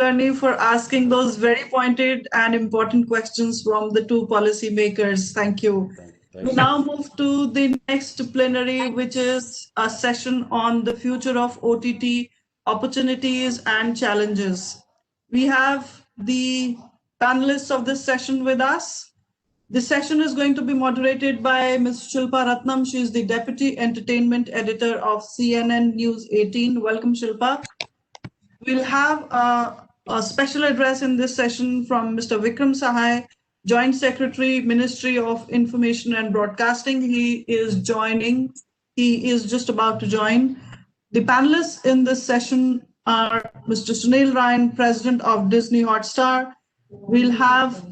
Karni, for asking those very pointed and important questions from the two policymakers. Thank you. We now move to the next plenary, which is a session on the future of OTT, opportunities and challenges. We have the panelists of this session with us. The session is going to be moderated by Ms. Shilpa Ratnam. She is the Deputy Entertainment Editor of CNN News 18. Welcome, Shilpa. We'll have a special address in this session from Mr. Vikram Sahai, Joint Secretary, Ministry of Information and Broadcasting. He is just about to join. The panelists in this session are Mr. Sunil Ryan, President of Disney Hotstar. We'll have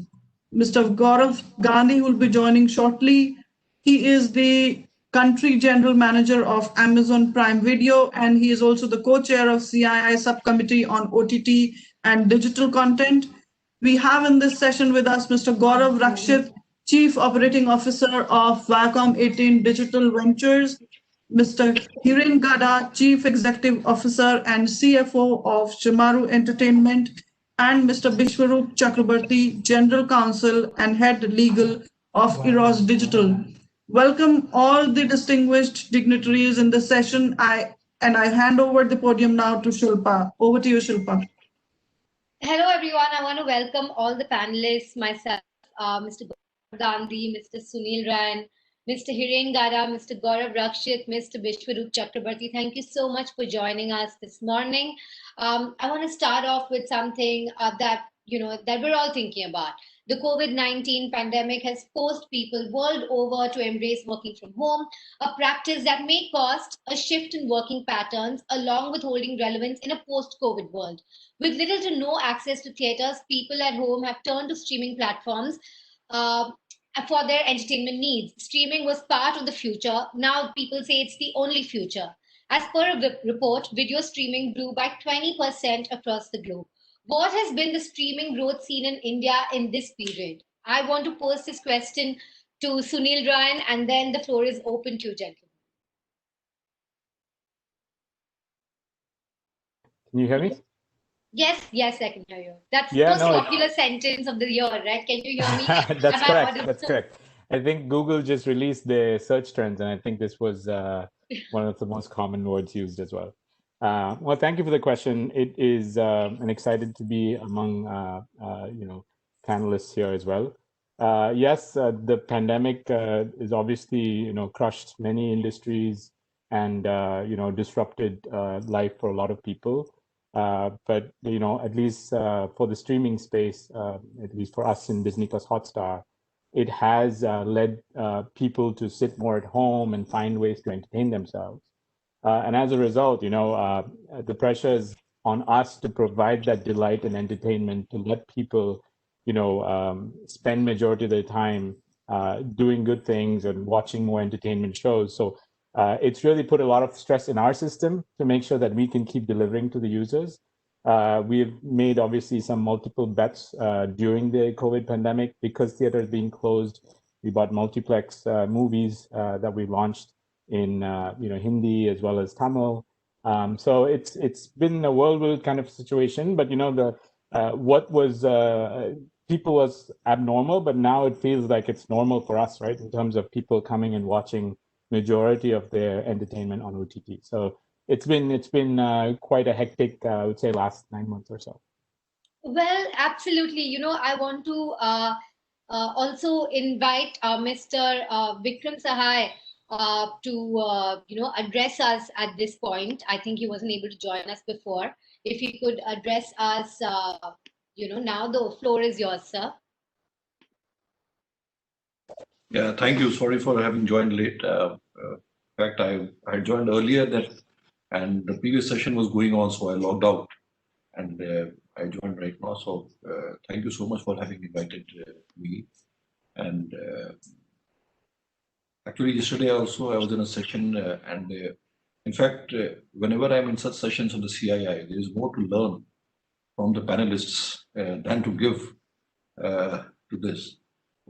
Mr. Gaurav Gandhi, who will be joining shortly. He is the Country General Manager of Amazon Prime Video, and he is also the co-chair of CII Subcommittee on OTT and Digital Content. We have in this session with us Mr. Gaurav Rakshit, Chief Operating Officer of Viacom 18 Digital Ventures, Mr. Hiren Gada, Chief Executive Officer and CFO of Shimaru Entertainment, and Mr. Bishwarup Chakrabarti, General Counsel and Head Legal of Eros Digital. Welcome all the distinguished dignitaries in the session. I hand over the podium now to Shilpa. Over to you, Shilpa. Hello, everyone. I want to welcome all the panelists, myself, Mr. Gandhi, Mr. Sunil Ryan, Mr. Hiren Gada, Mr. Gaurav Rakshit, Mr. Bishwarup Chakrabarti. Thank you so much for joining us this morning. I want to start off with something that we're all thinking about. The COVID-19 pandemic has forced people world over to embrace working from home, a practice that may cost a shift in working patterns along with holding relevance in a post-COVID world. With little to no access to theaters, people at home have turned to streaming platforms for their entertainment needs. Streaming was part of the future. Now people say it's the only future. As per a report, video streaming grew by 20% across the globe. What has been the streaming growth seen in India in this period? I want to pose this question to Sunil Ryan, and then the floor is open to you, gentlemen. Can you hear me? Yes, I can hear you. That's the most popular sentence of the year, right? Can you hear me? That's correct. That's correct. I think Google just released the search trends, and I think this was one of the most common words used as well. Well, thank you for the question. It is an excited to be among panelists here as well. Yes, the pandemic is obviously crushed many industries and disrupted life for a lot of people. But at least for the streaming space, at least for us in Disney Plus Hotstar, it has led people to sit more at home and find ways to entertain themselves. And as a result, the pressure is on us to provide that delight and entertainment, to let people, spend majority of their time doing good things and watching more entertainment shows. So it's really put a lot of stress in our system to make sure that we can keep delivering to the users. We've made obviously some multiple bets during the COVID pandemic because theaters being closed. We bought multiplex movies that we launched in Hindi as well as Tamil. So it's been a whirlwind kind of situation, but what was people was abnormal, but now it feels like it's normal for us, right? In terms of people coming and watching majority of their entertainment on OTT. So it's been quite a hectic, I would say, last 9 months or so. Well, absolutely. I want to also invite Mr. Vikram Sahai to address us at this point. I think he wasn't able to join us before. If you could address us, now the floor is yours, sir. Yeah, thank you. Sorry for having joined late. In fact, I joined earlier and the previous session was going on, so I logged out and I joined right now. So thank you so much for having invited me. And actually, yesterday also I was in a session, and in fact, whenever I'm in such sessions of the CII, there is more to learn from the panelists than to give to this.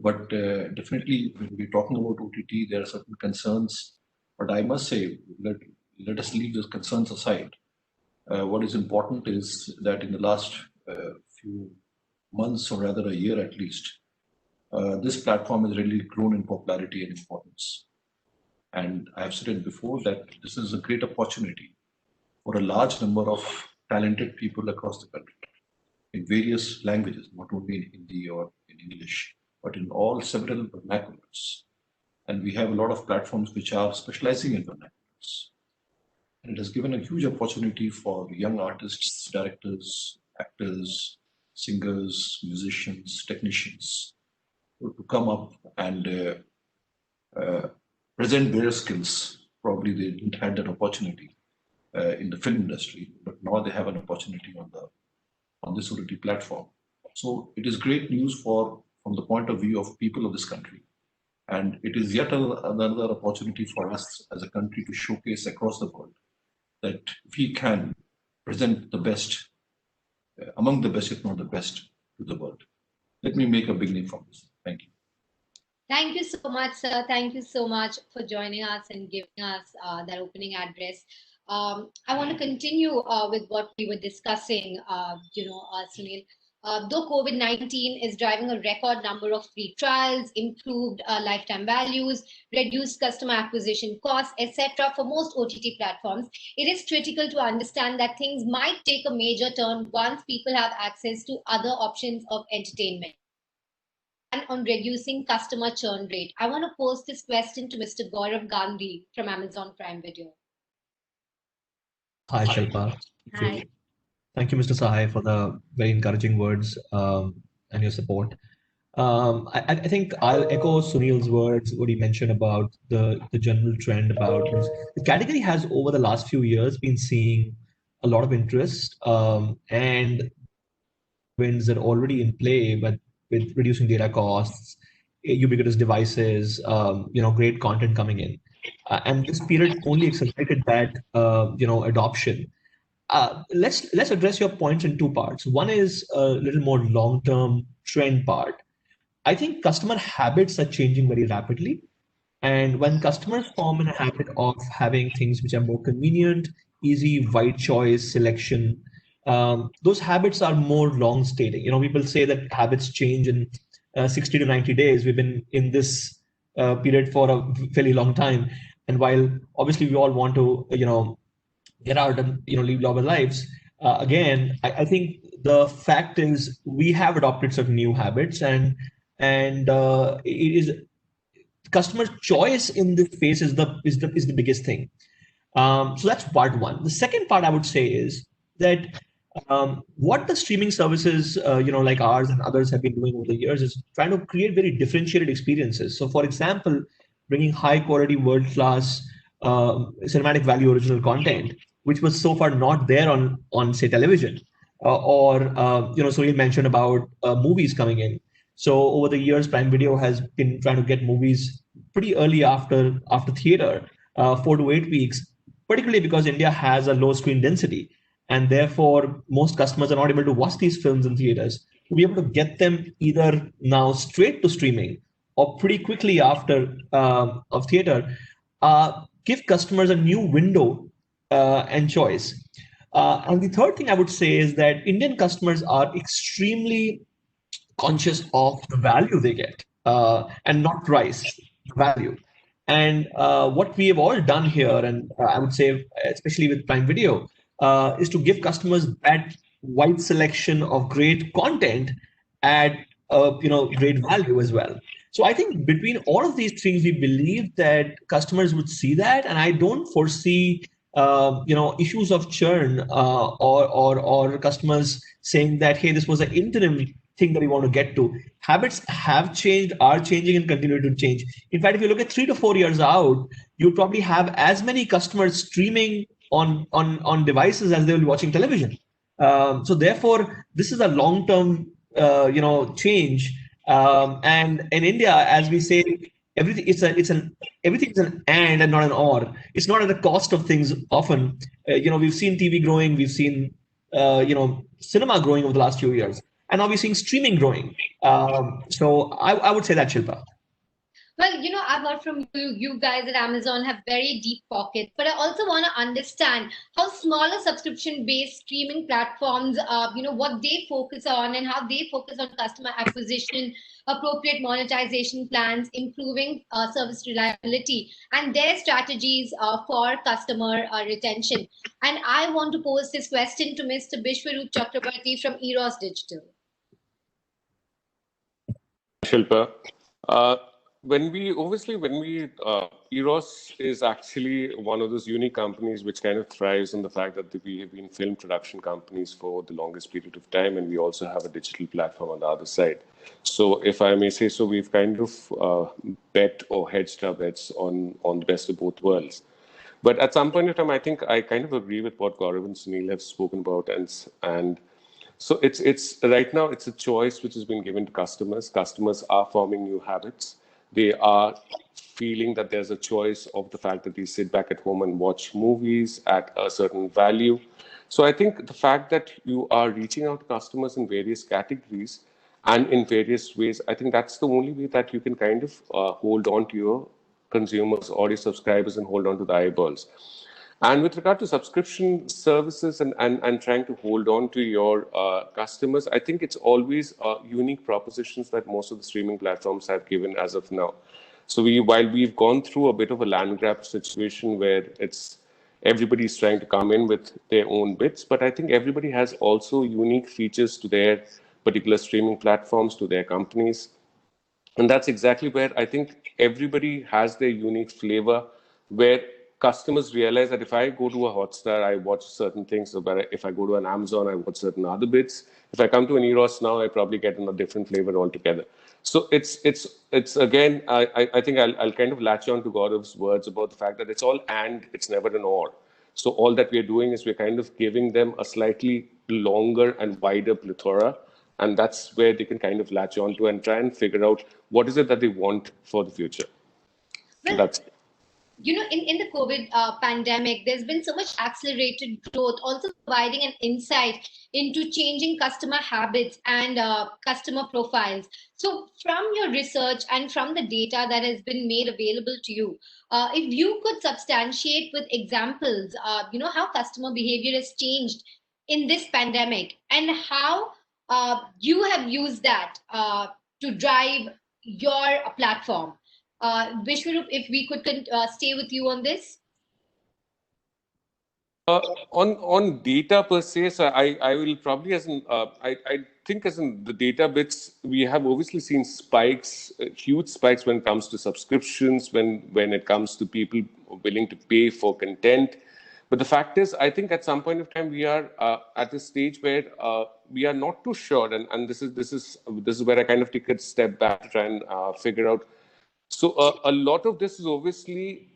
But definitely, when we're talking about OTT, there are certain concerns. But I must say, let us leave those concerns aside. What is important is that in the last a few months, or rather a year at least, this platform has really grown in popularity and importance. And I've said it before that this is a great opportunity for a large number of talented people across the country in various languages, not only in Hindi or in English, but in all several vernaculars. And we have a lot of platforms which are specializing in vernaculars. And it has given a huge opportunity for young artists, directors, actors, singers, musicians, technicians to come up and present their skills. Probably they didn't have that opportunity in the film industry, but now they have an opportunity on this OTT platform. So it is great news from the point of view of people of this country. And it is yet another opportunity for us as a country to showcase across the world that we can present the best, among the best, if not the best, to the world. Let me make a beginning from this. Thank you. Thank you so much, sir. Thank you so much for joining us and giving us that opening address. I want to continue with what we were discussing, Sunil. Though COVID-19 is driving a record number of free trials, improved lifetime values, reduced customer acquisition costs, etc. for most OTT platforms, it is critical to understand that things might take a major turn once people have access to other options of entertainment. And on reducing customer churn rate, I want to pose this question to Mr. Gaurav Gandhi from Amazon Prime Video. Hi, Shilpa. Hi. Thank you, Mr. Sahai, for the very encouraging words and your support. I think I'll echo Sunil's words, what he mentioned about the general trend about this. The category has, over the last few years, been seeing a lot of interest and wins that are already in play, but with reducing data costs, ubiquitous devices, great content coming in. And this period only accelerated that, adoption. Let's address your points in two parts. One is a little more long-term trend part. I think customer habits are changing very rapidly. And when customers form a habit of having things which are more convenient, easy, wide choice, selection, those habits are more long-stating. People say that habits change in 60 to 90 days. We've been in this period for a fairly long time. And while obviously we all want to, get out and live our lives, again, I think the fact is we have adopted certain new habits, and it is customer choice in this phase is the biggest thing. So that's part one. The second part I would say is that what the streaming services, like ours and others have been doing over the years is trying to create very differentiated experiences. So, for example, bringing high quality, world class, cinematic value original content, which was so far not there on say television, so you mentioned about movies coming in. So over the years, Prime Video has been trying to get movies pretty early after theater, 4 to 8 weeks, particularly because India has a low screen density. And therefore, most customers are not able to watch these films in theaters. To be able to get them either now straight to streaming or pretty quickly after of theater, give customers a new window and choice. And the third thing I would say is that Indian customers are extremely conscious of the value they get and not price, value. And what we have all done here, and I would say, especially with Prime Video, is to give customers that wide selection of great content at great value as well. So I think between all of these things, we believe that customers would see that, and I don't foresee issues of churn or customers saying that, hey, this was an interim thing that we want to get to. Habits have changed, are changing, and continue to change. In fact, if you look at 3 to 4 years out, you'll probably have as many customers streaming on devices as they will be watching television. So therefore, this is a long-term change. And in India, as we say, everything is an and not an or. It's not at the cost of things often. We've seen TV growing, we've seen cinema growing over the last few years, and now we're seeing streaming growing. So I would say that, Shilpa. Well, I've heard from you guys at Amazon have very deep pockets, but I also want to understand how smaller subscription-based streaming platforms, what they focus on and how they focus on customer acquisition, appropriate monetization plans, improving service reliability, and their strategies for customer retention. And I want to pose this question to Mr. Bishwaroop Chakrabarti from Eros Digital. Shilpa. When we Eros is actually one of those unique companies which kind of thrives on the fact that we have been film production companies for the longest period of time, and we also have a digital platform on the other side. So if I may say so, we've kind of bet or hedged our bets on the best of both worlds. But at some point in time, I think I kind of agree with what Gaurav and Sunil have spoken about, and so it's right now it's a choice which has been given to customers. Customers are forming new habits. They are feeling that there's a choice of the fact that they sit back at home and watch movies at a certain value. So I think the fact that you are reaching out to customers in various categories and in various ways, I think that's the only way that you can kind of hold on to your consumers or your subscribers and hold on to the eyeballs. And with regard to subscription services and trying to hold on to your customers, I think it's always unique propositions that most of the streaming platforms have given as of now. So while we've gone through a bit of a land grab situation where everybody's trying to come in with their own bits, but I think everybody has also unique features to their particular streaming platforms, to their companies. And that's exactly where I think everybody has their unique flavor, where customers realize that if I go to a Hotstar, I watch certain things. If I go to an Amazon, I watch certain other bits. If I come to an Eros now, I probably get a different flavor altogether. So it's again, I think I'll kind of latch on to Gaurav's words about the fact that it's all and, it's never an or. So all that we're doing is we're kind of giving them a slightly longer and wider plethora. And that's where they can kind of latch on to and try and figure out what is it that they want for the future. Well, so that's it. In the COVID pandemic, there's been so much accelerated growth, also providing an insight into changing customer habits and customer profiles. So from your research and from the data that has been made available to you, if you could substantiate with examples, how customer behavior has changed in this pandemic and how you have used that to drive your platform. Vishwarup, if we could stay with you on this. On data per se, so I will probably I think as in the data bits, we have obviously seen spikes, huge spikes when it comes to subscriptions, when it comes to people willing to pay for content. But the fact is, I think at some point of time we are at a stage where we are not too sure, and this is where I kind of take a step back to try and figure out. So a lot of this is obviously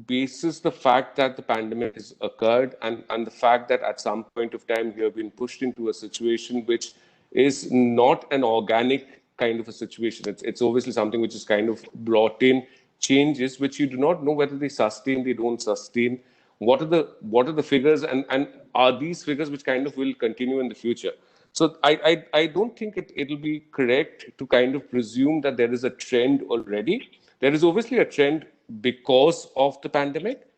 basis the fact that the pandemic has occurred and the fact that at some point of time we have been pushed into a situation which is not an organic kind of a situation. It's obviously something which is kind of brought in changes which you do not know whether they sustain, they don't sustain. What are the figures and are these figures which kind of will continue in the future? So I don't think it'll be correct to kind of presume that there is a trend already. There is obviously a trend because of the pandemic,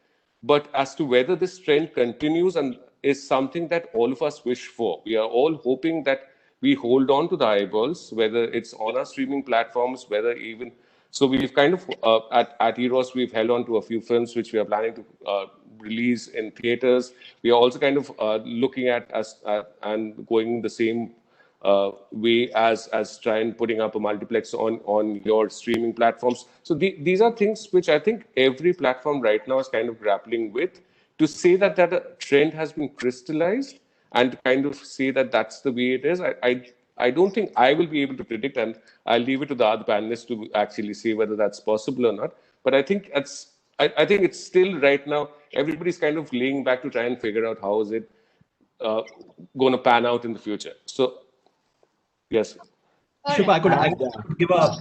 but as to whether this trend continues and is something that all of us wish for. We are all hoping that we hold on to the eyeballs, whether it's on our streaming platforms, whether even... So we've kind of, at Eros, we've held on to a few films which we are planning to release in theaters. We are also kind of looking at us and going the same way as trying putting up a multiplex on your streaming platforms. So these are things which I think every platform right now is kind of grappling with. To say that a trend has been crystallized and to kind of say that that's the way it is, I don't think I will be able to predict, and I'll leave it to the other panelists to actually say whether that's possible or not. But I think I think it's still right now, everybody's kind of laying back to try and figure out how is it going to pan out in the future. So, yes. Shilpa, I could give a...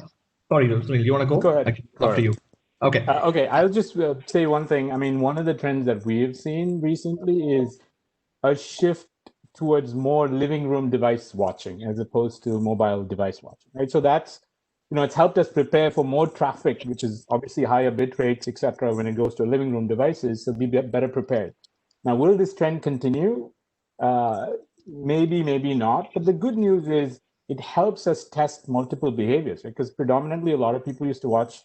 Sorry, Sunil, you want to go? Go ahead. After you. Okay. Okay, I'll just say one thing. I mean, one of the trends that we have seen recently is a shift towards more living room device watching as opposed to mobile device watching, right? So that's it's helped us prepare for more traffic, which is obviously higher bit rates, etc., when it goes to living room devices, so be better prepared. Now, will this trend continue? Maybe, maybe not. But the good news is it helps us test multiple behaviors, right? Because predominantly a lot of people used to watch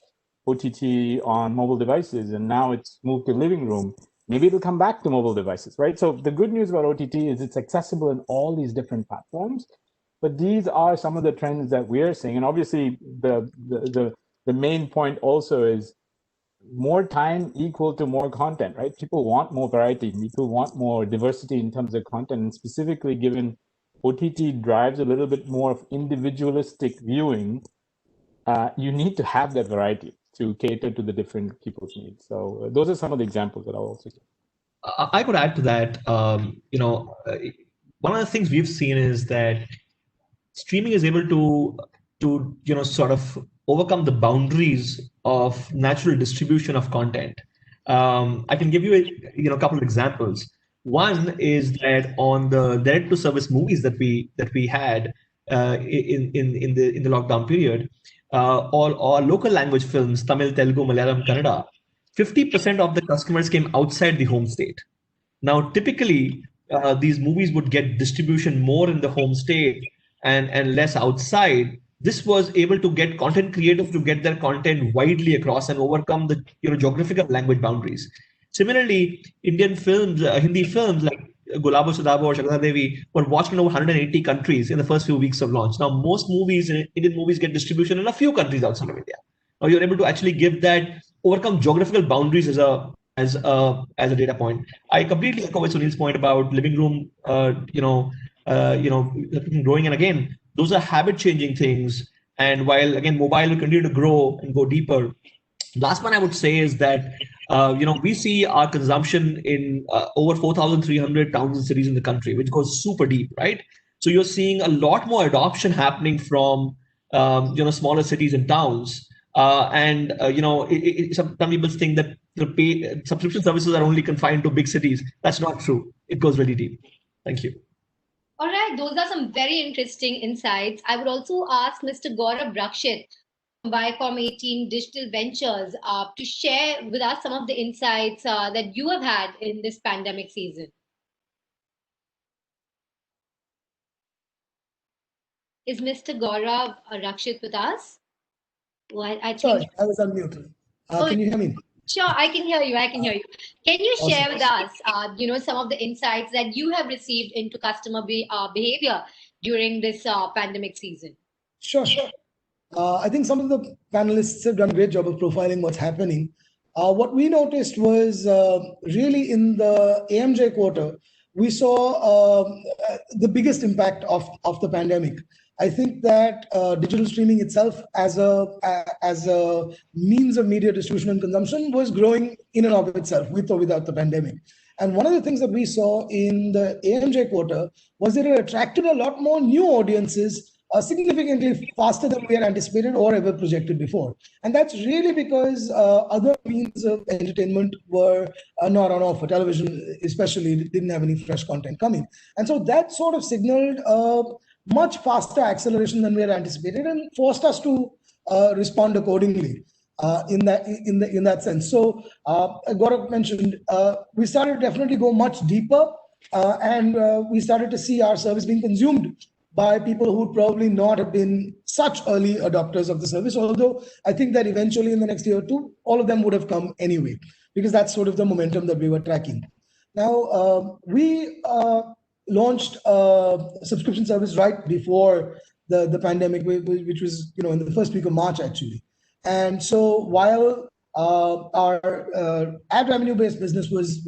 OTT on mobile devices, and now it's moved to living room. Maybe it'll come back to mobile devices, right? So the good news about OTT is it's accessible in all these different platforms. But these are some of the trends that we're seeing. And obviously, the main point also is more time equal to more content, right? People want more variety. People want more diversity in terms of content. And specifically, given OTT drives a little bit more of individualistic viewing, you need to have that variety to cater to the different people's needs. So those are some of the examples that I'll also give. I could add to that. One of the things we've seen is that streaming is able to sort of overcome the boundaries of natural distribution of content. I can give you a couple of examples. One is that on the direct to service movies that we had in the lockdown period, all local language films, Tamil, Telugu, Malayalam, Kannada, 50% of the customers came outside the home state. Now, typically, these movies would get distribution more in the home state and less outside. This was able to get content creators to get their content widely across and overcome the geographical language boundaries. Similarly, Indian films, Hindi films like Gulabo Sudabo or Shagada Devi were watched in over 180 countries in the first few weeks of launch. Now, most movies, Indian movies, get distribution in a few countries outside of India. Now, you're able to actually give that, overcome geographical boundaries as a data point. I completely echo with Sunil's point about living room, growing. And again, those are habit changing things. And while again, mobile will continue to grow and go deeper. Last one I would say is that we see our consumption in over 4,300 towns and cities in the country, which goes super deep, right? So you're seeing a lot more adoption happening from smaller cities and towns. Some people think that subscription services are only confined to big cities. That's not true. It goes really deep. Thank you. All right, those are some very interesting insights. I would also ask Mr. Gaurav Rakshit from Viacom 18 Digital Ventures to share with us some of the insights that you have had in this pandemic season. Is Mr. Gaurav Rakshit with us? Well, I think... Sorry, I was unmuted. Can you hear me? Sure, I can hear you. Can you share with us, some of the insights that you have received into customer behavior during this pandemic season? Sure. I think some of the panelists have done a great job of profiling what's happening. What we noticed was really in the AMJ quarter, we saw the biggest impact of the pandemic. I think that digital streaming itself as a means of media distribution and consumption was growing in and of itself, with or without the pandemic. And one of the things that we saw in the AMJ quarter was that it attracted a lot more new audiences significantly faster than we had anticipated or ever projected before. And that's really because other means of entertainment were not on offer. Television especially didn't have any fresh content coming. And so that sort of signaled much faster acceleration than we had anticipated and forced us to respond accordingly in that sense. So Gaurav mentioned, we started to definitely go much deeper and we started to see our service being consumed by people who would probably not have been such early adopters of the service, although I think that eventually in the next year or two, all of them would have come anyway, because that's sort of the momentum that we were tracking. Now, we launched a subscription service right before the pandemic, which was in the first week of March, actually. And so while our ad revenue-based business was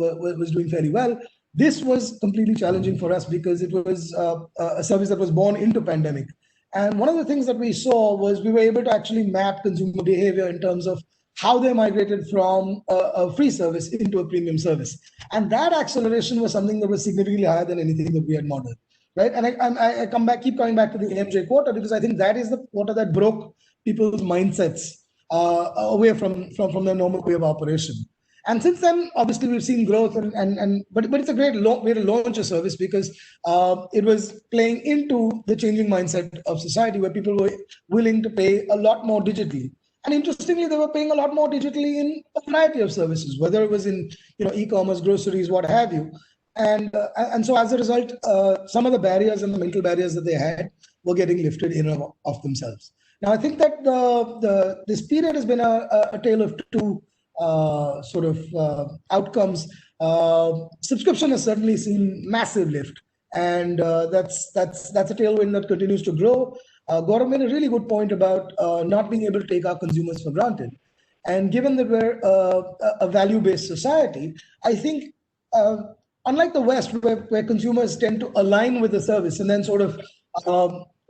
doing fairly well, this was completely challenging for us because it was a service that was born into pandemic. And one of the things that we saw was we were able to actually map consumer behavior in terms of how they migrated from a free service into a premium service. And that acceleration was something that was significantly higher than anything that we had modeled, right? And I keep coming back to the AMJ quarter because I think that is the quarter that broke people's mindsets away from their normal way of operation. And since then, obviously, we've seen growth, but it's a great way to launch a service because it was playing into the changing mindset of society where people were willing to pay a lot more digitally. And interestingly, they were paying a lot more digitally in a variety of services, whether it was in e-commerce, groceries, what have you. And so as a result, some of the barriers and the mental barriers that they had were getting lifted in and of themselves. Now, I think that this period has been a tale of two outcomes. Subscription has certainly seen massive lift, and that's a tailwind that continues to grow. Gaurav made a really good point about not being able to take our consumers for granted. And given that we're a value-based society, I think unlike the West, where consumers tend to align with the service and then sort of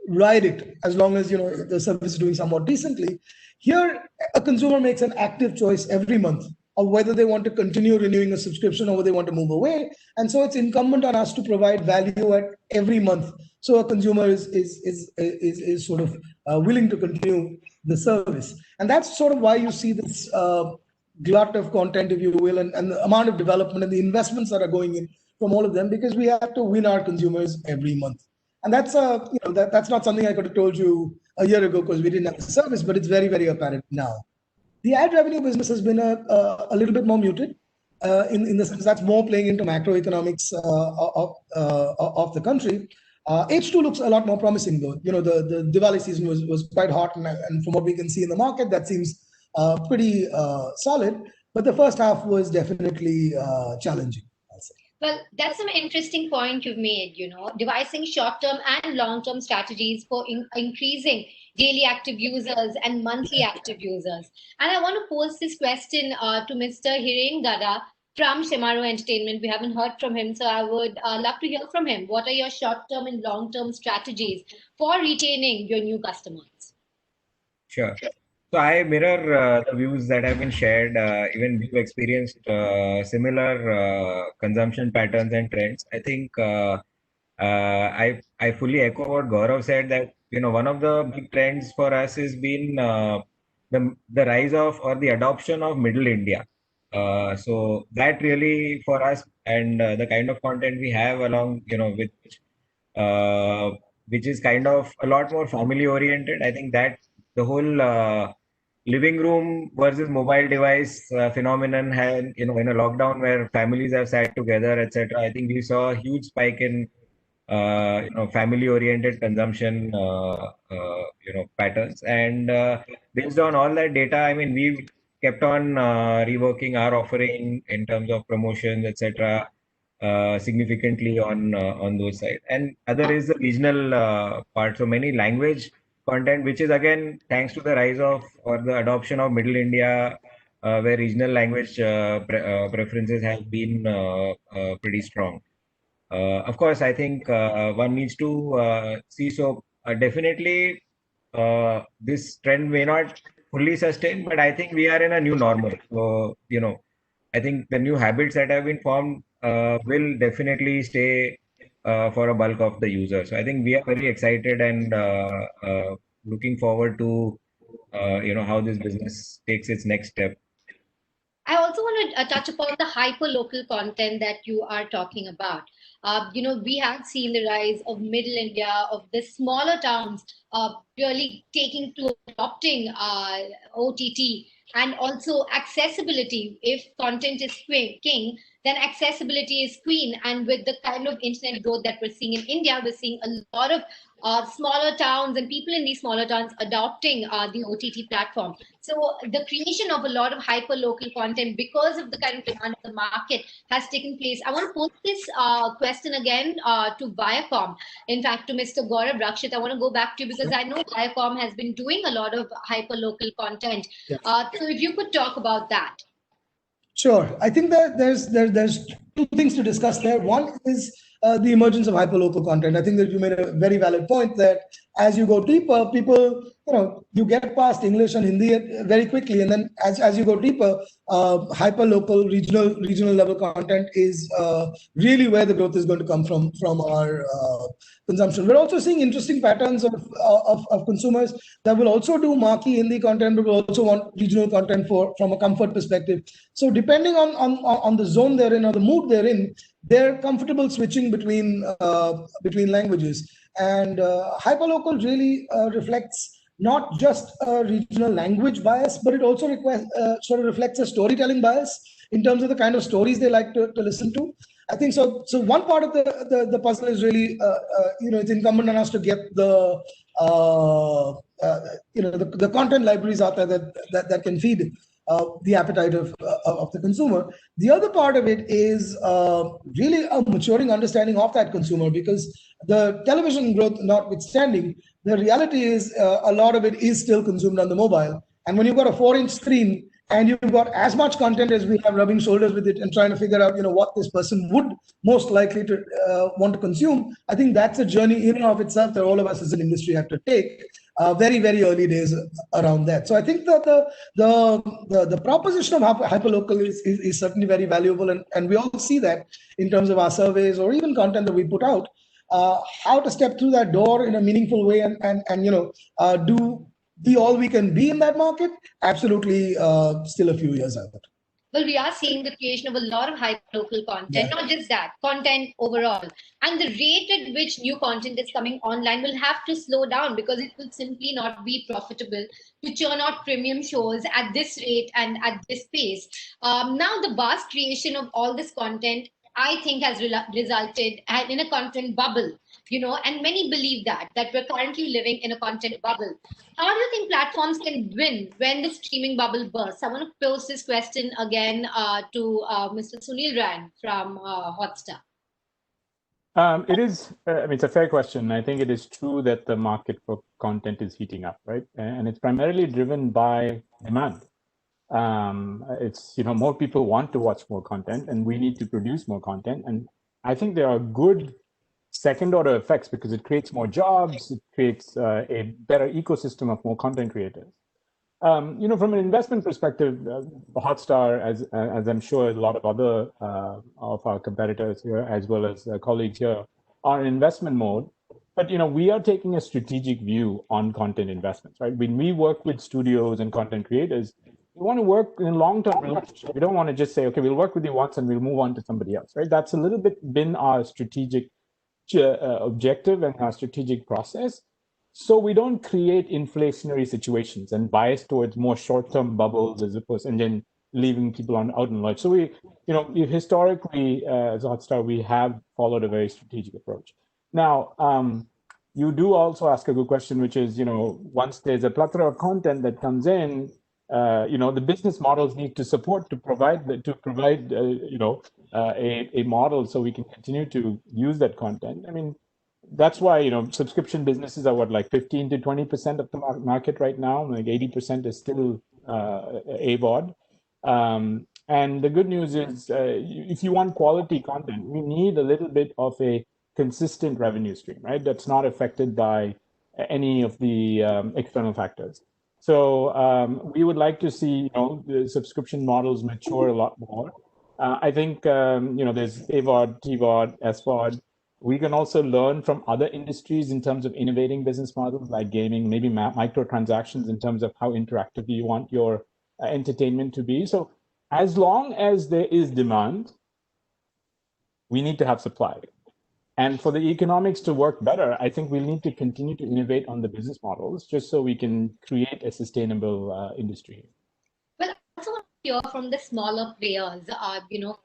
ride it as long as the service is doing somewhat decently, here a consumer makes an active choice every month of whether they want to continue renewing a subscription or whether they want to move away. And so it's incumbent on us to provide value at every month, so a consumer is sort of willing to continue the service. And that's sort of why you see this glut of content, if you will, and the amount of development and the investments that are going in from all of them, because we have to win our consumers every month. And that's that's not something I could have told you a year ago because we didn't have the service, but it's very, very apparent now. The ad revenue business has been a little bit more muted in the sense that's more playing into macroeconomics of the country. H2 looks a lot more promising though. The Diwali season was quite hot, and from what we can see in the market, that seems pretty solid. But the first half was definitely challenging. Well, that's an interesting point you've made, devising short-term and long-term strategies for increasing daily active users and monthly active users. And I want to pose this question to Mr. Hiren Gada from Shemaro Entertainment. We haven't heard from him, so I would love to hear from him. What are your short-term and long-term strategies for retaining your new customers? Sure. So I mirror the views that have been shared. Even we've experienced similar consumption patterns and trends. I think I fully echo what Gaurav said, that one of the big trends for us has been the rise of or the adoption of Middle India. So that really for us, and the kind of content we have along which is kind of a lot more family oriented. I think that the whole living room versus mobile device phenomenon had, in a lockdown where families have sat together, etc. I think we saw a huge spike in family oriented consumption patterns, and based on all that data, I mean, we've kept on reworking our offering in terms of promotions, etc. Significantly on those sides. And other is the regional part. So many language content, which is again thanks to the rise of or the adoption of Middle India, where regional language preferences have been pretty strong. Of course, I think one needs to see. So definitely, this trend may not fully sustain, but I think we are in a new normal. So I think the new habits that have been formed will definitely stay for a bulk of the users. So I think we are very excited and looking forward to how this business takes its next step. I also want to touch upon the hyper-local content that you are talking about. We have seen the rise of Middle India, of the smaller towns, really taking to adopting OTT, and also accessibility. If content is king, then accessibility is queen. And with the kind of internet growth that we're seeing in India, we're seeing a lot of smaller towns and people in these smaller towns adopting the OTT platform. So the creation of a lot of hyper-local content because of the kind of demand of the market has taken place. I want to pose this question again to Viacom. In fact, to Mr. Gaurav Rakshit, I want to go back to you because I know Viacom has been doing a lot of hyper-local content. Yes. So if you could talk about that. Sure. I think that there's two things to discuss there. One is the emergence of hyperlocal content. I think that you made a very valid point that as you go deeper, people, you get past English and Hindi very quickly, and then as you go deeper, hyper local, regional level content is really where the growth is going to come from our consumption. We're also seeing interesting patterns of consumers that will also do marquee Hindi content, but will also want regional content from a comfort perspective. So depending on the zone they're in or the mood they're in, they're comfortable switching between languages. And hyperlocal really reflects not just a regional language bias, but it also sort of reflects a storytelling bias in terms of the kind of stories they like to listen to. I think so. So one part of the puzzle is really, it's incumbent on us to get the content libraries out there that can feed the appetite of the consumer. The other part of it is really a maturing understanding of that consumer, because the television growth notwithstanding, the reality is a lot of it is still consumed on the mobile. And when you've got a 4-inch screen and you've got as much content as we have, rubbing shoulders with it and trying to figure out, what this person would most likely to want to consume, I think that's a journey in and of itself that all of us as an industry have to take. Very, very early days around that. So I think that the proposition of hyperlocal is certainly very valuable, and we all see that in terms of our surveys or even content that we put out. How to step through that door in a meaningful way and be all we can be in that market, absolutely still a few years out. Well, we are seeing the creation of a lot of hyperlocal content, not just that, content overall. And the rate at which new content is coming online will have to slow down, because it will simply not be profitable to churn out premium shows at this rate and at this pace. Now, the vast creation of all this content, I think, has resulted in a content bubble, and many believe that we're currently living in a content bubble. How do you think platforms can win when the streaming bubble bursts? I want to pose this question again to Mr. Sunil Ran from Hotstar. It is, it's a fair question. I think it is true that the market for content is heating up, right? And it's primarily driven by demand. It's, more people want to watch more content, and we need to produce more content. And I think there are good second order effects, because it creates more jobs, it creates a better ecosystem of more content creators. From an investment perspective, Hotstar, as I'm sure a lot of other of our competitors here, as well as colleagues here, are in investment mode. But we are taking a strategic view on content investments, right? When we work with studios and content creators, we want to work in long-term relationship. We don't want to just say, okay, we'll work with you once and we'll move on to somebody else, right? That's a little bit been our strategic objective and our strategic process. So we don't create inflationary situations and bias towards more short-term bubbles as opposed, and then leaving people out in large. So we historically, as Hotstar, we have followed a very strategic approach. Now, you do also ask a good question, which is, once there's a plethora of content that comes in, the business models need to support to provide a model so we can continue to use that content. I mean, that's why subscription businesses are like 15 to 20% of the market right now. Like 80% is still AVOD. And the good news is, if you want quality content, we need a little bit of a consistent revenue stream, right? That's not affected by any of the external factors. So we would like to see, the subscription models mature a lot more. I think, there's AVOD, TVOD, SVOD. We can also learn from other industries in terms of innovating business models like gaming, maybe microtransactions in terms of how interactive you want your entertainment to be. So as long as there is demand, we need to have supply. And for the economics to work better, I think we'll need to continue to innovate on the business models just so we can create a sustainable industry. Well, I also want to hear from the smaller players,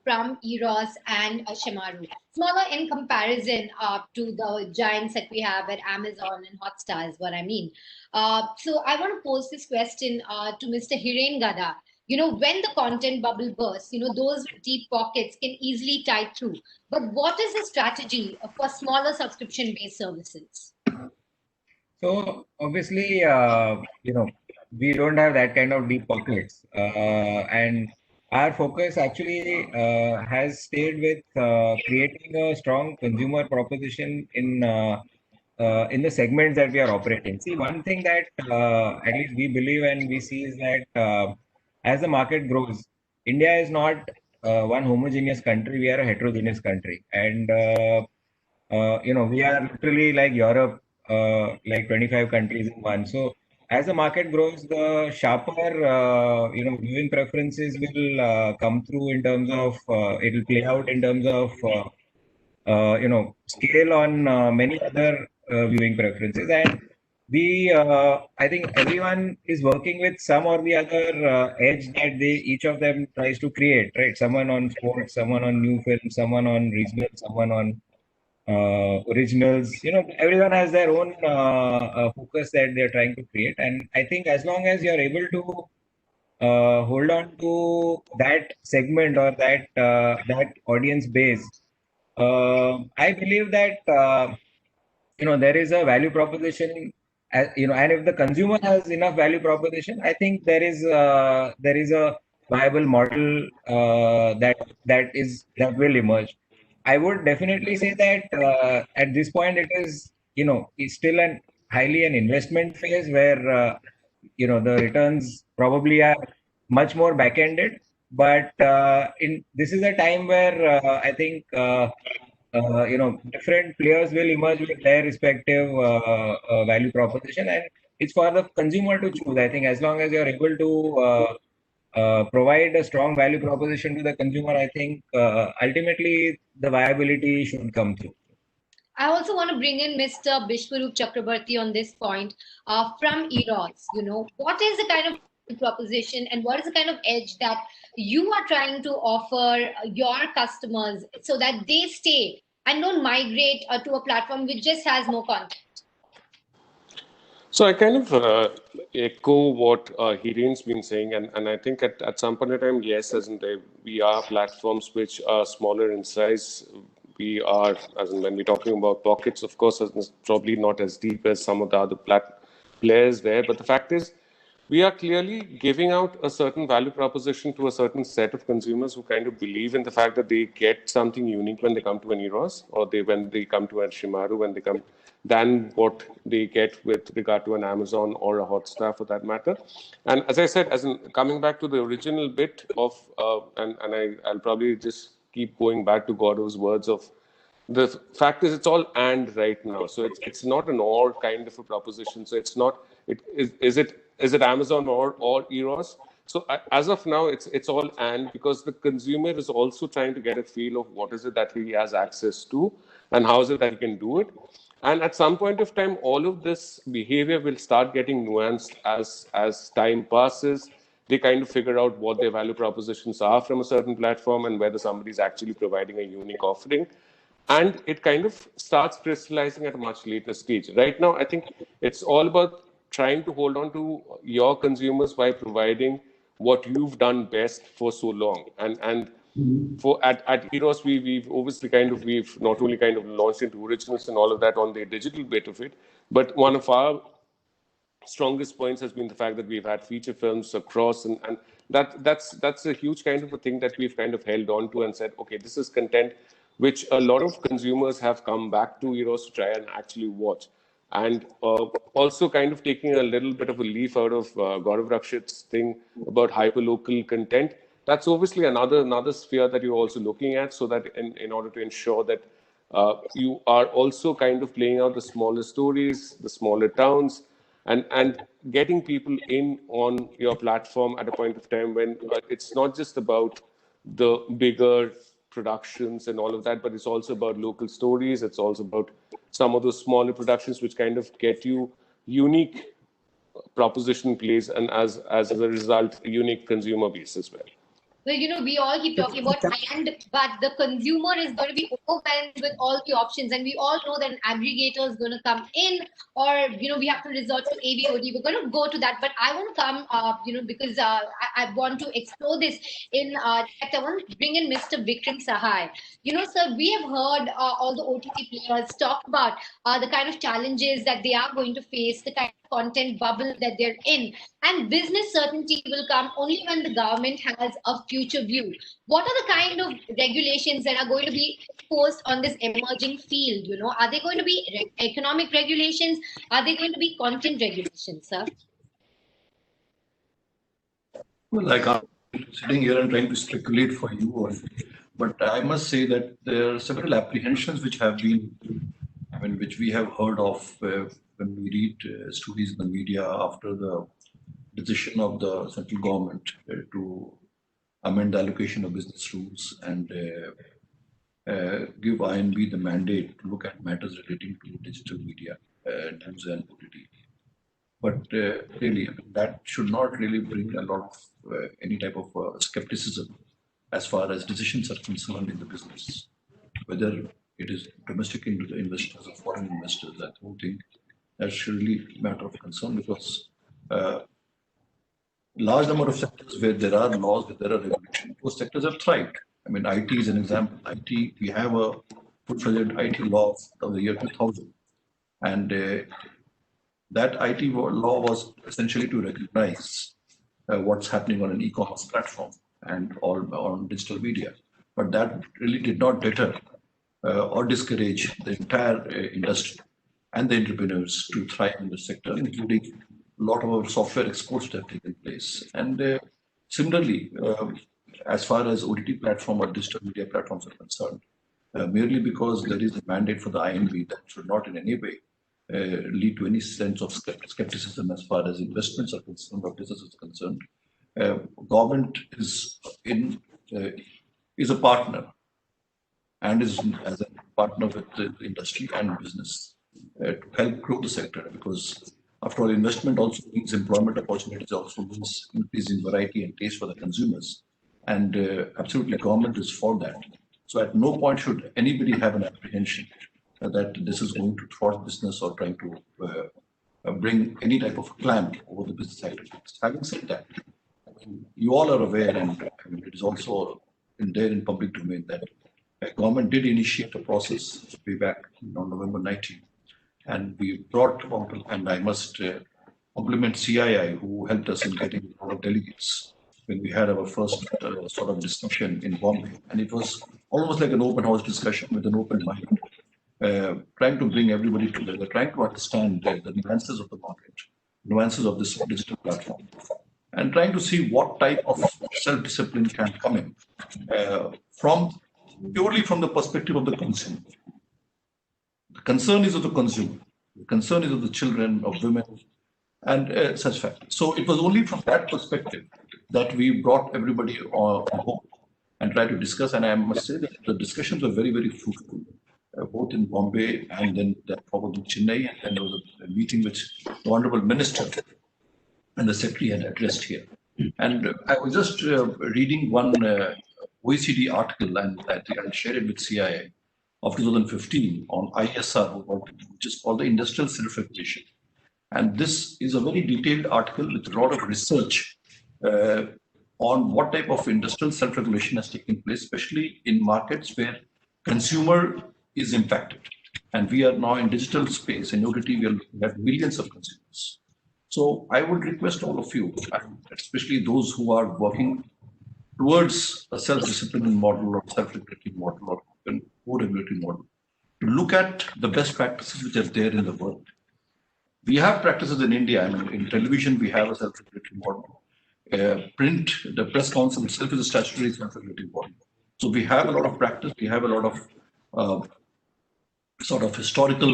from Eros and Shemaru. Smaller in comparison to the giants that we have at Amazon and Hotstar is what I mean. So I want to pose this question to Mr. Hiren Gada. When the content bubble bursts, those with deep pockets can easily tide through. But what is the strategy for smaller subscription-based services? So obviously, we don't have that kind of deep pockets. And our focus actually has stayed with creating a strong consumer proposition in in the segments that we are operating. See, one thing that at least we believe and we see is that as the market grows, India is not one homogeneous country. We are a heterogeneous country, and we are literally like Europe, like 25 countries in one. So as the market grows, the sharper viewing preferences will come through in terms of it will play out in terms of scale on many other viewing preferences. And I think everyone is working with some or the other edge that each of them tries to create, right? Someone on sports, someone on new films, someone on regional, someone on originals. Everyone has their own focus that they're trying to create. And I think as long as you're able to hold on to that segment or that audience base, I believe that there is a value proposition, and if the consumer has enough value proposition, I think there is a viable model that will emerge. I would definitely say that at this point it is it's still highly an investment phase where the returns probably are much more back-ended. But this is a time where I think different players will emerge with their respective value proposition, and it's for the consumer to choose. I think as long as you're able to provide a strong value proposition to the consumer, I think ultimately the viability should come through. I also want to bring in Mr. Bishwarup Chakrabarti on this point from Eros. What is the kind of proposition and what is the kind of edge that you are trying to offer your customers so that they stay and don't migrate to a platform which just has more content? So I kind of echo what Hiren's been saying, and I think at some point in time, yes, we are platforms which are smaller in size. We are, as in when we're talking about pockets, of course, probably not as deep as some of the other players there. But the fact is, we are clearly giving out a certain value proposition to a certain set of consumers who kind of believe in the fact that they get something unique when they come to an Eros, or when they come to a Shimaru, than what they get with regard to an Amazon or a Hotstar for that matter. And as I said, coming back to the original bit of, I'll probably just keep going back to Gaurav's words of, the fact is it's all and right now. So it's not an or kind of a proposition. So it's not, is it Amazon or Eros? So as of now, it's all and, because the consumer is also trying to get a feel of what is it that he has access to and how is it that he can do it. And at some point of time, all of this behavior will start getting nuanced as time passes. They kind of figure out what their value propositions are from a certain platform and whether somebody is actually providing a unique offering. And it kind of starts crystallizing at a much later stage. Right now, I think it's all about trying to hold on to your consumers by providing what you've done best for so long. And at Eros, we've obviously we've not only kind of launched into originals and all of that on the digital bit of it, but one of our strongest points has been the fact that we've had feature films across, and that's a huge kind of a thing that we've kind of held on to and said, okay, this is content which a lot of consumers have come back to Eros to try and actually watch. And also kind of taking a little bit of a leaf out of Gaurav Rakshit's thing about hyperlocal content. That's obviously another sphere that you're also looking at, so that in order to ensure that you are also kind of playing out the smaller stories, the smaller towns, and getting people in on your platform at a point of time when it's not just about the bigger productions and all of that, but it's also about local stories. It's also about some of those smaller productions which kind of get you unique proposition plays, and as a result, a unique consumer base as well. Well, we all keep talking about but the consumer is going to be overwhelmed with all the options. And we all know that an aggregator is going to come in, or, we have to resort to AVOD. We're going to go to that. But I want to come, because I want to explore this in depth. I want to bring in Mr. Vikram Sahai. Sir, we have heard all the OTT players talk about the kind of challenges that they are going to face, the kind of content bubble that they're in. And business certainty will come only when the government has a future view. What are the kind of regulations that are going to be imposed on this emerging field? You know, are they going to be economic regulations? Are they going to be content regulations, sir? Well, like I'm sitting here and trying to speculate for you, but I must say that there are several apprehensions which have been, which we have heard of when we read stories in the media after the decision of the central government to amend the allocation of business rules and give INB the mandate to look at matters relating to digital media, news and OTT. But really, that should not really bring a lot of any type of skepticism as far as decisions are concerned in the business. Whether it is domestic investors or foreign investors, I don't think that's really a matter of concern, because large number of sectors where there are laws, where there are regulations, those sectors have thrived. I mean, IT is an example. IT, we have a full-fledged IT law of the year 2000. And that IT law was essentially to recognize what's happening on an e-commerce platform and all on digital media. But that really did not deter or discourage the entire industry and the entrepreneurs to thrive in the sector, including a lot of our software exports that have taken place. And similarly, as far as OTT platform or digital media platforms are concerned, merely because there is a mandate for the INB, that should not in any way lead to any sense of skepticism as far as investments are concerned or business is concerned. Government is a partner and is as a partner with the industry and business to help grow the sector, because after all, investment also means employment opportunities, also means increasing variety and taste for the consumers. And absolutely, government is for that. So at no point should anybody have an apprehension that this is going to thwart business or trying to bring any type of clamp over the business activities. Having said that, you all are aware, and it is also there in public domain, that government did initiate a process way back on November 19, and we brought about, and I must compliment CII, who helped us in getting a lot of delegates when we had our first sort of discussion in Bombay. And it was almost like an open house discussion with an open mind, trying to bring everybody together, trying to understand the nuances of the market, nuances of this digital platform, and trying to see what type of self-discipline can come in purely from the perspective of the consumer. The concern is of the consumer. The concern is of the children, of women, and such factors. So it was only from that perspective that we brought everybody on board and tried to discuss. And I must say that the discussions were very, very fruitful, both in Bombay and then followed in Chennai. And then there was a meeting which the Honorable Minister and the Secretary had addressed here. And I was just reading one OECD article, and I think I'll share it with CII, of 2015 on ISR, which is called the Industrial Self-Regulation. And this is a very detailed article with a lot of research on what type of industrial self-regulation has taken place, especially in markets where consumer is impacted. And we are now in digital space. In OTT, we have millions of consumers. So I would request all of you, especially those who are working towards a self-disciplined model or self-regulating model or co-regulatory model, to look at the best practices which are there in the world. We have practices in India. I mean, in television, we have a self-regulatory model. Print, the press council itself is a statutory self-regulating body. So we have a lot of practice. We have a lot of sort of historical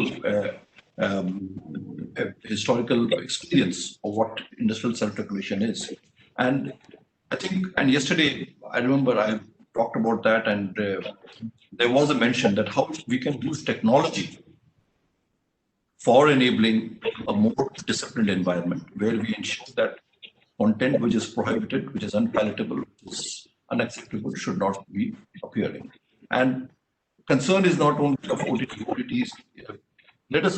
experience of what industrial self-regulation is. And I think, and yesterday, I remember I talked about that, and there was a mention that how we can use technology for enabling a more disciplined environment, where we ensure that content which is prohibited, which is unpalatable, which is unacceptable, should not be appearing. And concern is not only of OTTs. Let us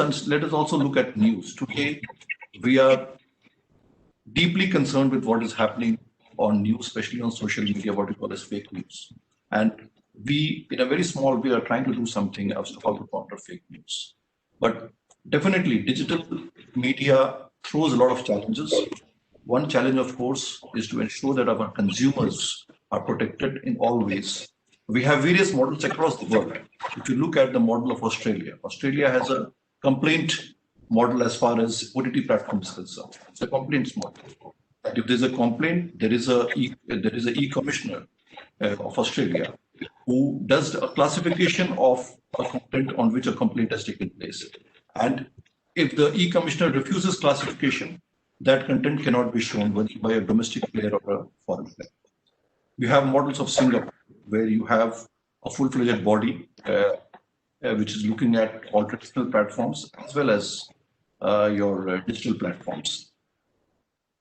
also look at news. Today, we are deeply concerned with what is happening on news, especially on social media, what we call as fake news. And we, in a very small way, are trying to do something as to how to counter fake news. But definitely, digital media throws a lot of challenges. One challenge, of course, is to ensure that our consumers are protected in all ways. We have various models across the world. If you look at the model of Australia, Australia has a complaint model as far as OTT platforms is concerned. It's a complaints model. That if there's a complaint, there is a e-commissioner of Australia who does a classification of a content on which a complaint has taken place. And if the e-commissioner refuses classification, that content cannot be shown whether by a domestic player or a foreign player. We have models of Singapore where you have a full-fledged body which is looking at all traditional platforms as well as your digital platforms.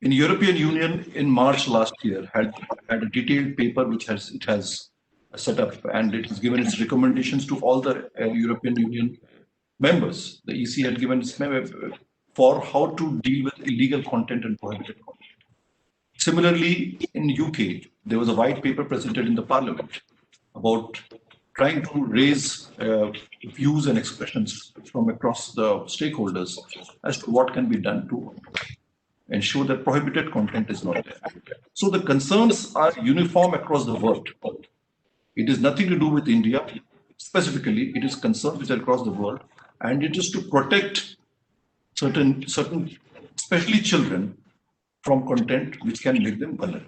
In European Union in March last year had a detailed paper which it has set up, and it has given its recommendations to all the European Union members. The EC had given its for how to deal with illegal content and prohibited content. Similarly, in UK, there was a white paper presented in the Parliament about trying to raise views and expressions from across the stakeholders as to what can be done to ensure that prohibited content is not there. So the concerns are uniform across the world. It is nothing to do with India. Specifically, it is concerns which are across the world, and it is to protect certain, especially children, from content which can make them vulnerable.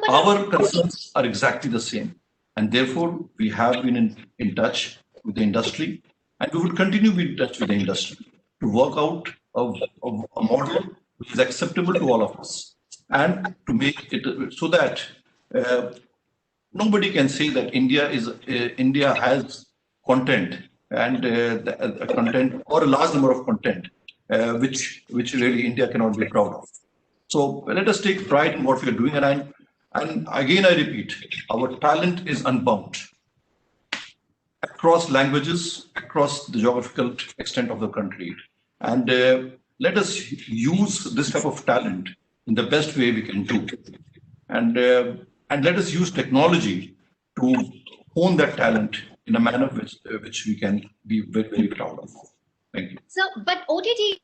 Our concerns are exactly the same, and therefore we have been in touch with the industry, and we would continue to be in touch with the industry to work out a model which is acceptable to all of us, and to make it so that nobody can say that India has content and content or a large number of content which really India cannot be proud of. So let us take pride in what we are doing, and again I repeat, our talent is unbound across languages, across the geographical extent of the country, and let us use this type of talent in the best way we can do, and let us use technology to hone that talent in a manner which we can be very, very proud of. Thank you. So, but OTT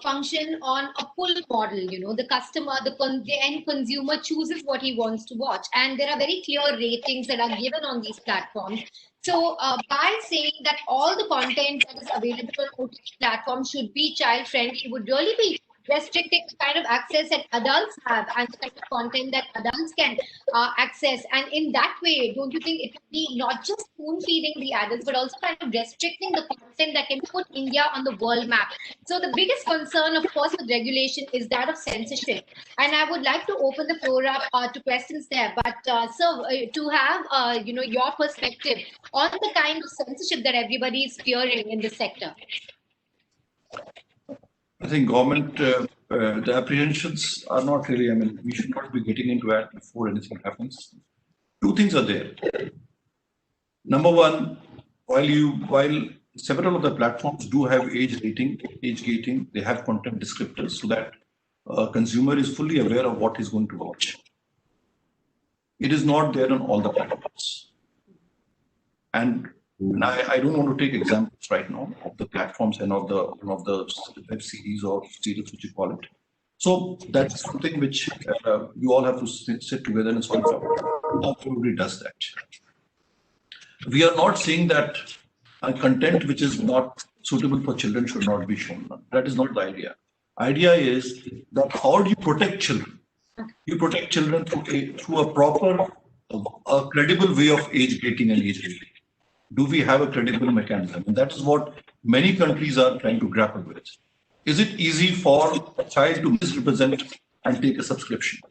function on a pull model, the customer, the end consumer chooses what he wants to watch. And there are very clear ratings that are given on these platforms. So by saying that all the content that is available on OTT platforms should be child friendly would really be restricting the kind of access that adults have and the kind of content that adults can access. And in that way, don't you think it would be not just spoon feeding the adults, but also kind of restricting the content that can put India on the world map? So the biggest concern, of course, with regulation is that of censorship. And I would like to open the floor up to questions there. But sir, to have your perspective on the kind of censorship that everybody is fearing in this sector. I think government, the apprehensions are not really, we should not be getting into that before anything happens. Two things are there. Number one, while several of the platforms do have age gating, they have content descriptors so that a consumer is fully aware of what he's going to watch. It is not there on all the platforms. And I don't want to take examples right now of the platforms and of the web series or series which you call it. So that's something which you all have to sit together and solve out. How everybody does that. We are not saying that content which is not suitable for children should not be shown. That is not the idea. Idea is that how do you protect children? You protect children through a proper, a credible way of age gating and age rating. Do we have a credible mechanism? And that is what many countries are trying to grapple with. Is it easy for a child to misrepresent and take a subscription?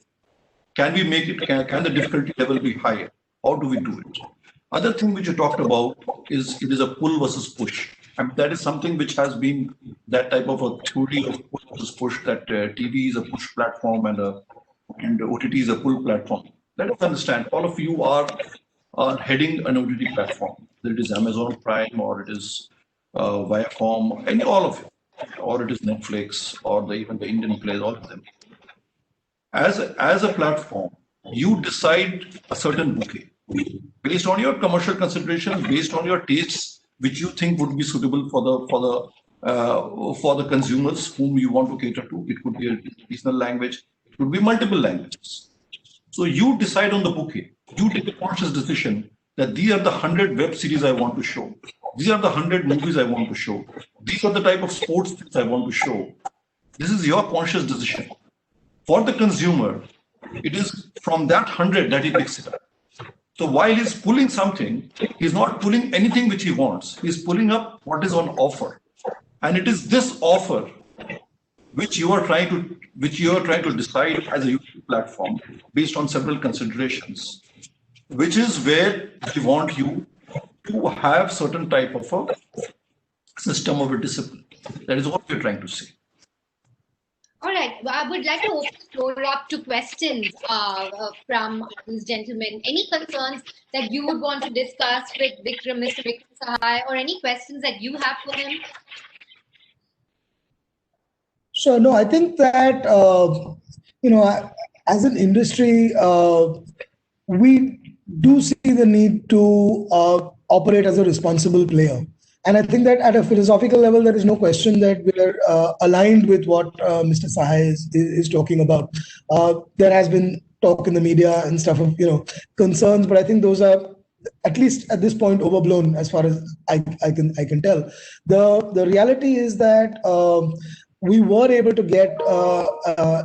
Can we make it, can the difficulty level be higher? How do we do it? Other thing which you talked about is it is a pull versus push. And that is something which has been that type of a theory of pull versus push, that TV is a push platform and OTT is a pull platform. Let us understand, all of you are heading an OTT platform. Whether it is Amazon Prime or it is Viacom, and all of it, or it is Netflix or even the Indian players, all of them. As a platform, you decide a certain bouquet based on your commercial considerations, based on your tastes, which you think would be suitable for for the consumers whom you want to cater to. It could be a regional language, it could be multiple languages. So you decide on the bouquet. You take a conscious decision that these are the 100 web series I want to show. These are the 100 movies I want to show. These are the type of sports things I want to show. This is your conscious decision. For the consumer, it is from that 100 that he picks it up. So while he's pulling something, he's not pulling anything which he wants. He's pulling up what is on offer. And it is this offer which you are trying to decide as a YouTube platform based on several considerations, which is where we want you to have certain type of a system of a discipline. That is what we're trying to say. All right, I would like to open the floor up to questions from these gentlemen. Any concerns that you would want to discuss with Mr. Vikram Sahai, or any questions that you have for him? Sure. No, I think that, as an industry, we do see the need to operate as a responsible player. And I think that at a philosophical level, there is no question that we're aligned with what Mr. Sahai is talking about. There has been talk in the media and stuff of, concerns, but I think those are, at least at this point, overblown as far as I can tell. The reality is that we were able to get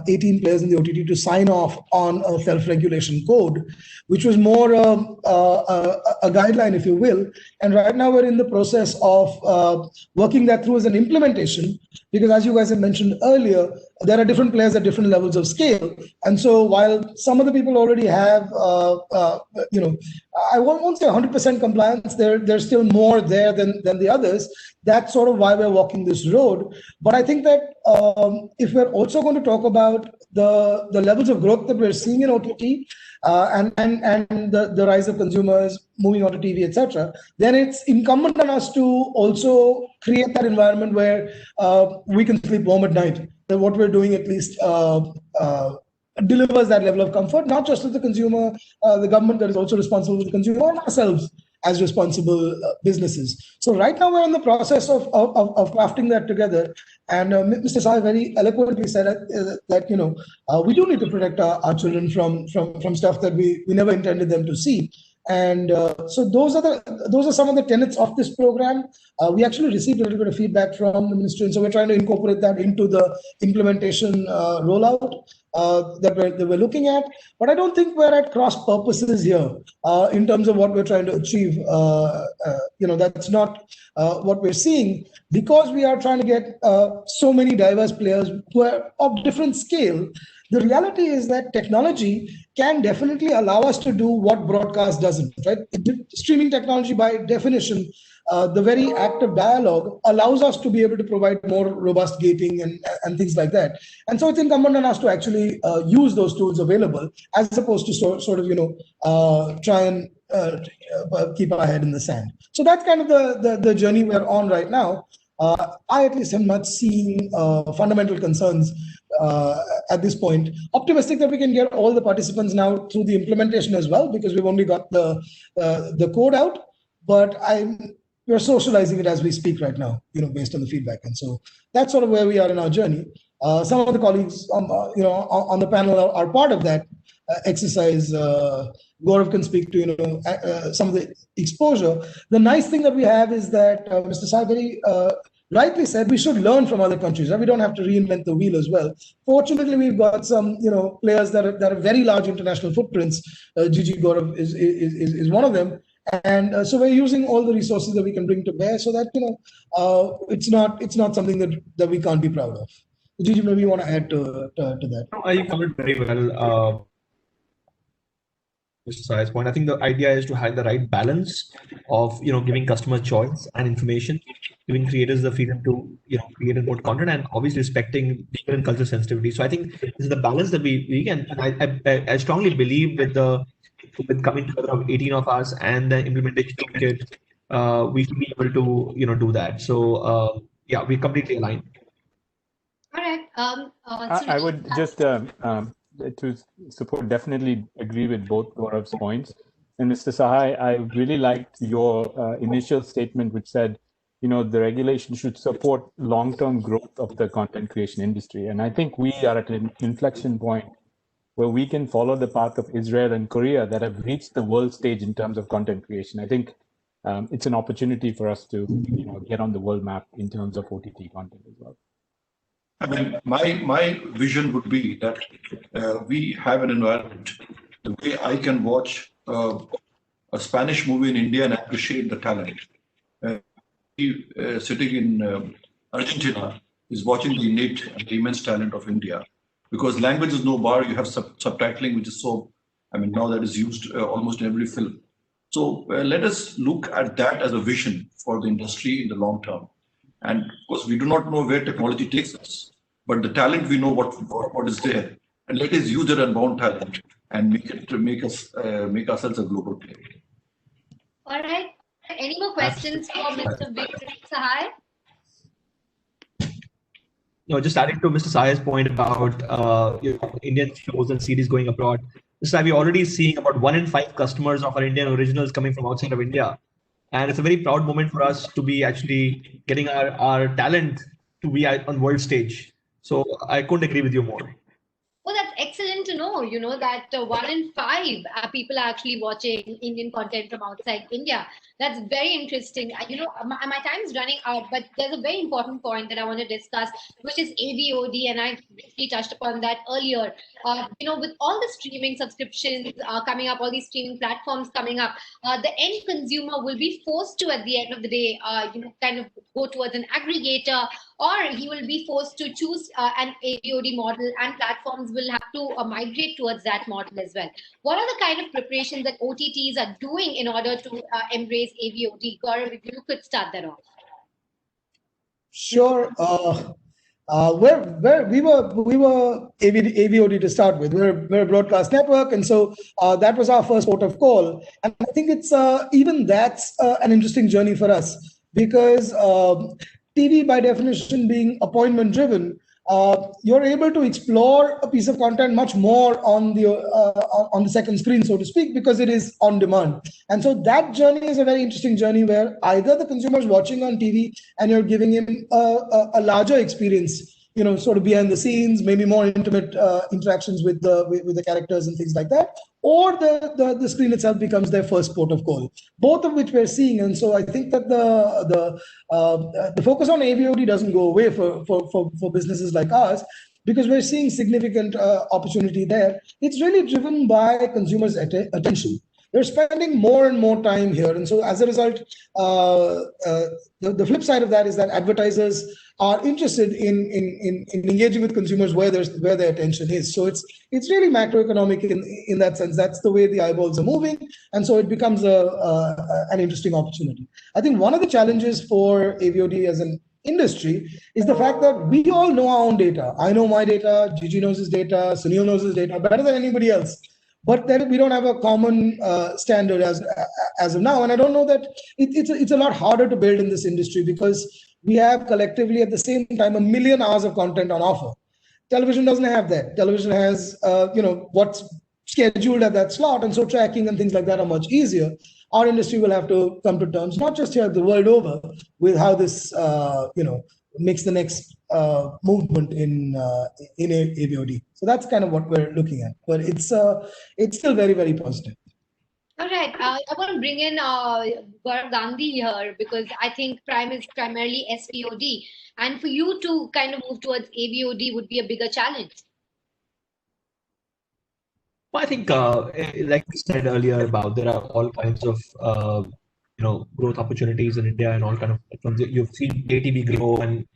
18 players in the OTT to sign off on a self-regulation code, which was more a guideline, if you will. And right now we're in the process of working that through as an implementation, because as you guys have mentioned earlier, there are different players at different levels of scale. And so while some of the people already have, I won't say 100% compliance, there's still more there than the others. That's sort of why we're walking this road. But I think that if we're also going to talk about the levels of growth that we're seeing in OTT and the rise of consumers moving on to TV, etc., then it's incumbent on us to also create that environment where we can sleep warm at night. That what we're doing at least delivers that level of comfort, not just to the consumer, the government that is also responsible for the consumer, and ourselves as responsible businesses. So right now we're in the process of crafting that together. And Mr. Sai very eloquently said that we do need to protect our children from stuff that we never intended them to see. And so those are some of the tenets of this program. We actually received a little bit of feedback from the ministry, and so we're trying to incorporate that into the implementation rollout that we're looking at. But I don't think we're at cross purposes here in terms of what we're trying to achieve. That's not what we're seeing, because we are trying to get so many diverse players who are of different scale. The reality is that technology can definitely allow us to do what broadcast doesn't, right? Streaming technology, by definition, the very act of dialogue allows us to be able to provide more robust gating and things like that. And so it's incumbent on us to actually use those tools available, as opposed to sort of try and keep our head in the sand. So that's kind of the journey we're on right now. I at least am not seeing fundamental concerns at this point. Optimistic that we can get all the participants now through the implementation as well, because we've only got the code out, but we're socializing it as we speak right now, based on the feedback. And so that's sort of where we are in our journey. Some of the colleagues on the panel are part of that exercise. Gaurav can speak to some of the exposure. The nice thing that we have is that Mr. Sai very rightly said we should learn from other countries. Right? We don't have to reinvent the wheel as well. Fortunately, we've got some players that have very large international footprints. Gigi Gaurav is one of them. And so we're using all the resources that we can bring to bear, so that it's not something that we can't be proud of. Gigi, maybe you want to add to that. No, you covered very well. Mr. Sai's point. I think the idea is to have the right balance of giving customers choice and information, giving creators the freedom to create and put content, and obviously respecting legal and cultural sensitivity. So I think this is the balance that we can. I strongly believe with coming together of 18 of us and the implementation toolkit, we should be able to do that. So yeah, we completely aligned. All right. I would just to support, definitely agree with both Gaurav's points. And Mr. Sahai, I really liked your initial statement, which said the regulation should support long-term growth of the content creation industry. And I think we are at an inflection point where we can follow the path of Israel and Korea that have reached the world stage in terms of content creation. I think it's an opportunity for us to get on the world map in terms of OTT content as well. I mean, my vision would be that we have an environment the way I can watch a Spanish movie in India and appreciate the talent. Sitting in Argentina is watching the innate and the immense talent of India. Because language is no bar, you have subtitling, which is so, I mean, now that is used almost in every film. So let us look at that as a vision for the industry in the long term. And of course, we do not know where technology takes us, but the talent, we know what is there. And let us use that unbound talent and make ourselves a global player. All right. Any more questions for Mr. Sahai? No, just adding to Mr. Sahai's point about Indian shows and series going abroad. This time we're already seeing about 1 in 5 customers of our Indian originals coming from outside of India. And it's a very proud moment for us to be actually getting our talent to be on world stage. So I couldn't agree with you more. Well, that's excellent to know, that 1 in 5 people are actually watching Indian content from outside India. That's very interesting. My time is running out, but there's a very important point that I want to discuss, which is AVOD, and I briefly touched upon that earlier. With all the streaming subscriptions coming up, all these streaming platforms coming up, the end consumer will be forced to, at the end of the day, kind of go towards an aggregator, or he will be forced to choose an AVOD model, and platforms will have to migrate towards that model as well. What are the kind of preparations that OTTs are doing in order to embrace AVOD? Gaurav, if you could start that off. Sure. We were AVOD to start with. We're a broadcast network, and so that was our first port of call. And I think it's even that's an interesting journey for us, because TV, by definition, being appointment driven, you're able to explore a piece of content much more on the second screen, so to speak, because it is on demand. And so that journey is a very interesting journey, where either the consumer is watching on TV and you're giving him a larger experience, sort of behind the scenes, maybe more intimate interactions with the characters and things like that, or the screen itself becomes their first port of call, both of which we're seeing. And so I think that the focus on AVOD doesn't go away for businesses like ours, because we're seeing significant opportunity there. It's really driven by consumers' attention. They're spending more and more time here. And so as a result, the flip side of that is that advertisers are interested in engaging with consumers where their attention is. So it's really macroeconomic in that sense. That's the way the eyeballs are moving. And so it becomes an interesting opportunity. I think one of the challenges for AVOD as an industry is the fact that we all know our own data. I know my data, Gigi knows his data, Sunil knows his data better than anybody else. But then we don't have a common standard as of now. And I don't know that it's a lot harder to build in this industry, because we have collectively at the same time 1 million hours of content on offer. Television doesn't have that. Television has what's scheduled at that slot, and so tracking and things like that are much easier. Our industry will have to come to terms, not just here, the world over, with how this makes the next movement in AVOD. So that's kind of what we're looking at. But it's still very, very positive. All right. I want to bring in Gaurav Gandhi here, because I think Prime is primarily SVOD. And for you to kind of move towards AVOD would be a bigger challenge. Well, I think, like we said earlier, about there are all kinds of growth opportunities in India, and all kind of platforms. You've seen ATV grow and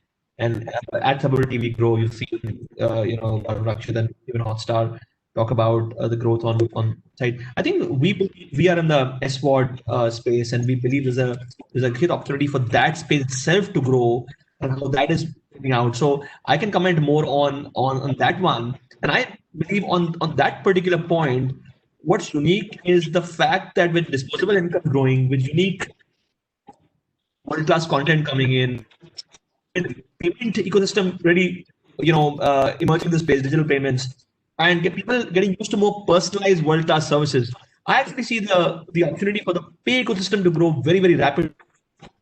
ad-supported TV grow. You've seen Rakshit and even Hotstar talk about the growth on side. I think we are in the SVOD space, and we believe there's a great opportunity for that space itself to grow, and how that is playing out. So I can comment more on that one. And I believe on that particular point, what's unique is the fact that with disposable income growing, with unique world-class content coming in, and payment ecosystem really, emerging in the space, digital payments, and people getting used to more personalized world-class services. I actually see the opportunity for the pay ecosystem to grow very, very rapidly.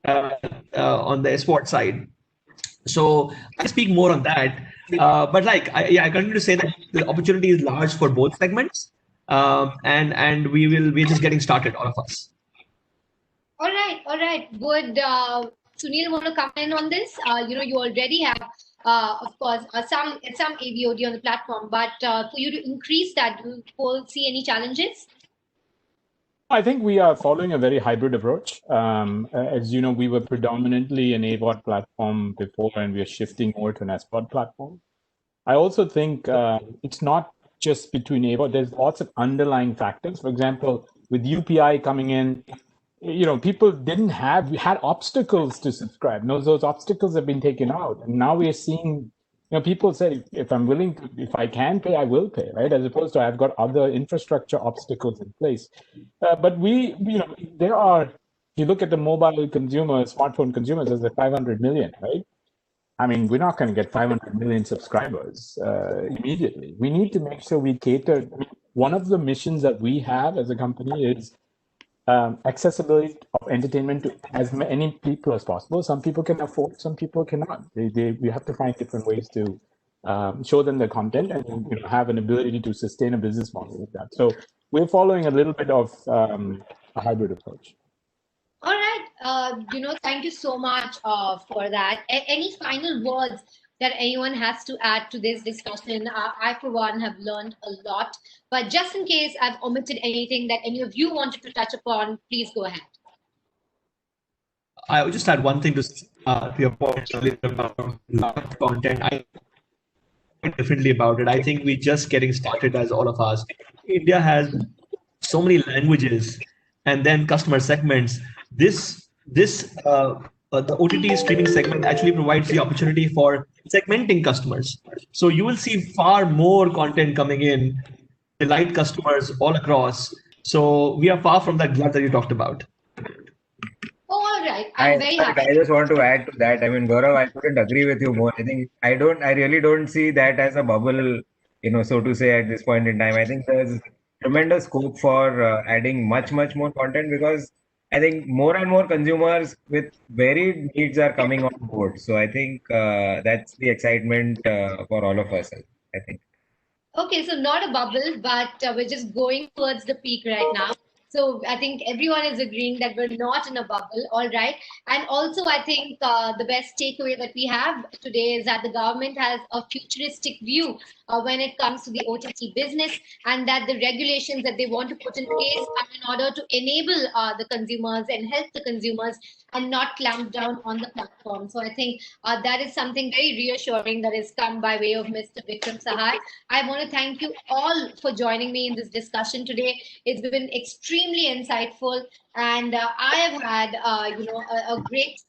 on the esport side. So I speak more on that. But I continue to say that the opportunity is large for both segments, and we're just getting started, all of us. All right. Would Sunil want to come in on this? You already have, of course, some AVOD on the platform, but for you to increase that, do you foresee any challenges? I think we are following a very hybrid approach. As you know, we were predominantly an AVOD platform before, and we are shifting more to an SVOD platform. I also think it's not just between AVOD. There's lots of underlying factors. For example, with UPI coming in, people we had obstacles to subscribe. Those obstacles have been taken out. And now we are seeing, people say, if I can pay, I will pay, right? As opposed to I've got other infrastructure obstacles in place. But there are, you look at the mobile consumers, smartphone consumers, there's 500 million, right? I mean, we're not going to get 500 million subscribers immediately. We need to make sure we cater. One of the missions that we have as a company is accessibility of entertainment to as many people as possible. Some people can afford, some people cannot. We have to find different ways to show them the content and have an ability to sustain a business model with that. So we're following a little bit of a hybrid approach. All right. Thank you so much for that. Any final words that anyone has to add to this discussion? I, for one, have learned a lot. But just in case I've omitted anything that any of you wanted to touch upon, please go ahead. I would just add one thing to your point earlier about large content. I think differently about it. I think we're just getting started, as all of us. India has so many languages and then customer segments. The OTT streaming segment actually provides the opportunity for segmenting customers. So you will see far more content coming in, delight customers all across. So we are far from that glut that you talked about. All right. I'm very happy. I just want to add to that. I mean, Gaurav, I couldn't agree with you more. I think I really don't see that as a bubble, so to say, at this point in time. I think there's tremendous scope for adding much more content, because I think more and more consumers with varied needs are coming on board. So I think that's the excitement for all of us, I think. Okay, so not a bubble, but we're just going towards the peak right now. So I think everyone is agreeing that we're not in a bubble, all right. And also, I think the best takeaway that we have today is that the government has a futuristic view when it comes to the OTT business, and that the regulations that they want to put in place are in order to enable the consumers and help the consumers and not clamp down on the platform. So I think that is something very reassuring that has come by way of Mr. Vikram Sahai. I want to thank you all for joining me in this discussion today. It's been extremely insightful, and I have had a great